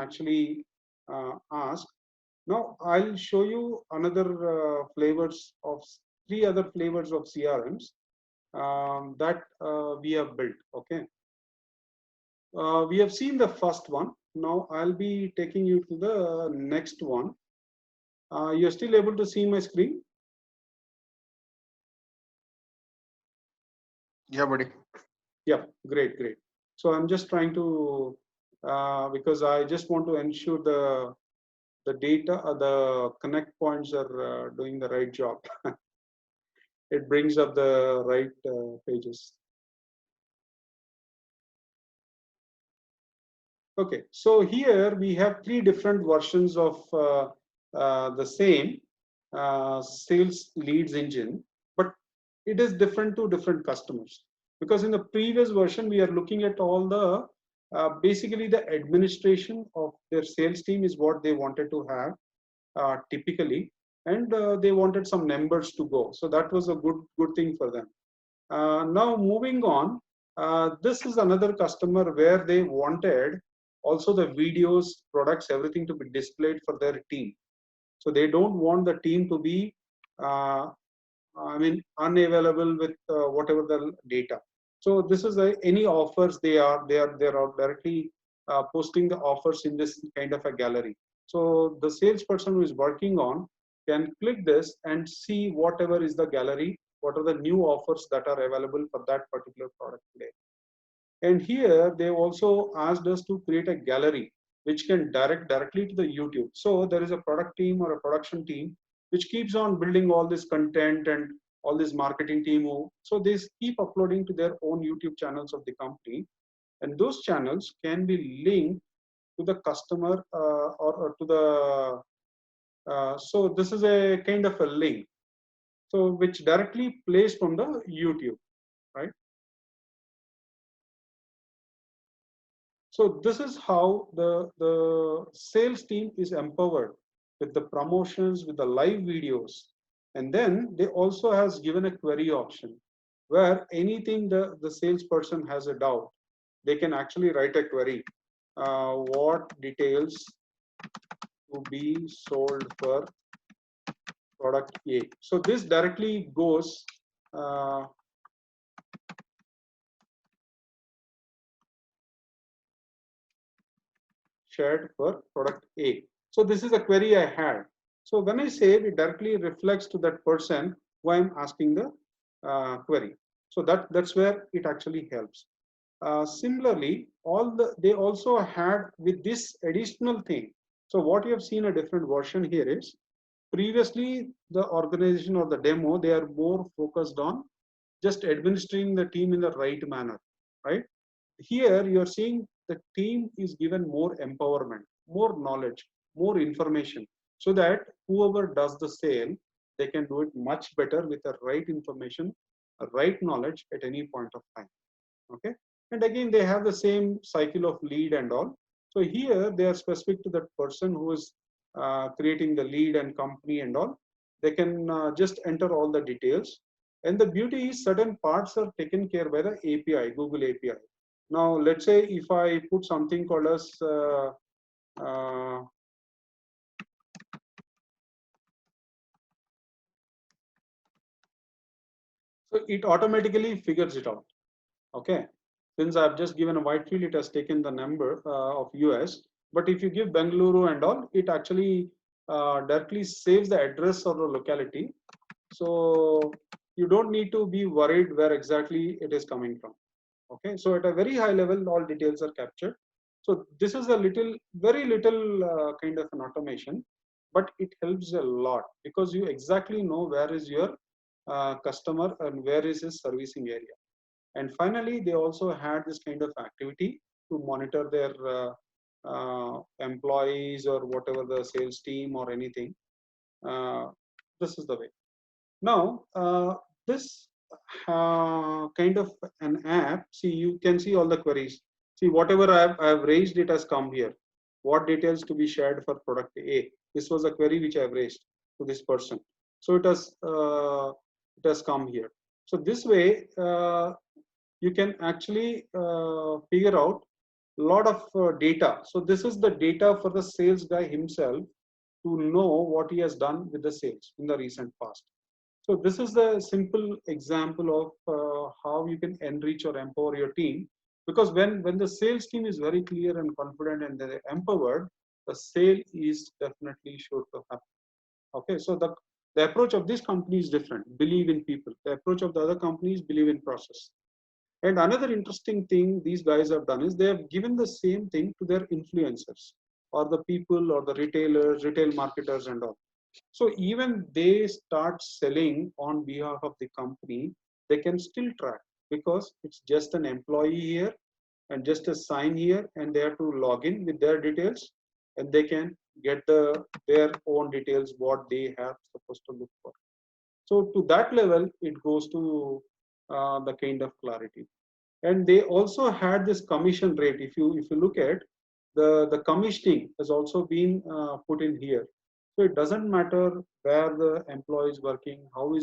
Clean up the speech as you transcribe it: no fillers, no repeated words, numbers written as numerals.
actually ask. Now I'll show you another flavors of three other flavors of CRMs that we have built. Okay, we have seen the first one. Now I'll be taking you to the next one. You're still able to see my screen? Yeah, buddy. Yeah, great, great. So I'm just trying to because I just want to ensure the data, the connect points are doing the right job. It brings up the right pages. Okay, so here we have three different versions of the same sales leads engine, but it is different to different customers. Because in the previous version, we are looking at all the basically the administration of their sales team is what they wanted to have typically, and they wanted some numbers to go. So that was a good thing for them. Now moving on, this is another customer where they wanted also the videos, products, everything to be displayed for their team. So they don't want the team to be, unavailable with whatever the data. So this is any offers they are directly posting the offers in this kind of a gallery. So the salesperson who is working on can click this and see whatever is the gallery, what are the new offers that are available for that particular product today. And here they also asked us to create a gallery which can direct directly to the YouTube. So there is a product team or a production team which keeps on building all this content and all this marketing team. So they keep uploading to their own YouTube channels of the company, and those channels can be linked to the customer or to the. So this is a kind of a link, so which directly plays from the YouTube, right? So this is how the sales team is empowered with the promotions, with the live videos. And then they also has given a query option where anything the salesperson has a doubt, they can actually write a query. What details to be sold for product A? So this directly goes uh, shared for product A. So this is a query I had. So when I save, it directly reflects to that person who I'm asking the query. So that's where it actually helps. Similarly, they also had with this additional thing. So what you have seen a different version here is previously the organization or the demo, they are more focused on just administering the team in the right manner, right? Here you're seeing the team is given more empowerment, more knowledge, more information, so that whoever does the sale, they can do it much better with the right information, right knowledge at any point of time. Okay, and again they have the same cycle of lead and all. So here they are specific to that person who is creating the lead and company and all. They can just enter all the details, and the beauty is certain parts are taken care by the API, Google API. Now let's say if I put something called as uh, so it automatically figures it out. Okay, since I've just given a white field, it has taken the number of US. But if you give Bengaluru and all, it actually directly saves the address or the locality. So you don't need to be worried where exactly it is coming from. Okay, so at a very high level, all details are captured. So this is a little, very little kind of an automation, but it helps a lot because you exactly know where is your customer and where is his servicing area. And finally, they also had this kind of activity to monitor their employees or whatever the sales team or anything. Uh, this is the way. Now, this kind of an app, see, you can see all the queries. See, whatever I've raised, it has come here. What details to be shared for product A? This was a query which I've raised to this person. So it has come here. So this way, you can actually figure out lot of data. So this is the data for the sales guy himself to know what he has done with the sales in the recent past. So this is the simple example of how you can enrich or empower your team. Because when the sales team is very clear and confident and they're empowered, the sale is definitely sure to happen. Okay, so the approach of this company is different. Believe in people. The approach of the other companies believe in process. And another interesting thing these guys have done is they have given the same thing to their influencers or the people or the retailers, retail marketers and all. So even they start selling on behalf of the company, they can still track because it's just an employee here and just a sign here, and they have to log in with their details and they can get their own details what they have supposed to look for. So to that level, it goes to the kind of clarity. And they also had this commission rate. If you look at the commissioning has also been put in here. So it doesn't matter where the employee is working, how is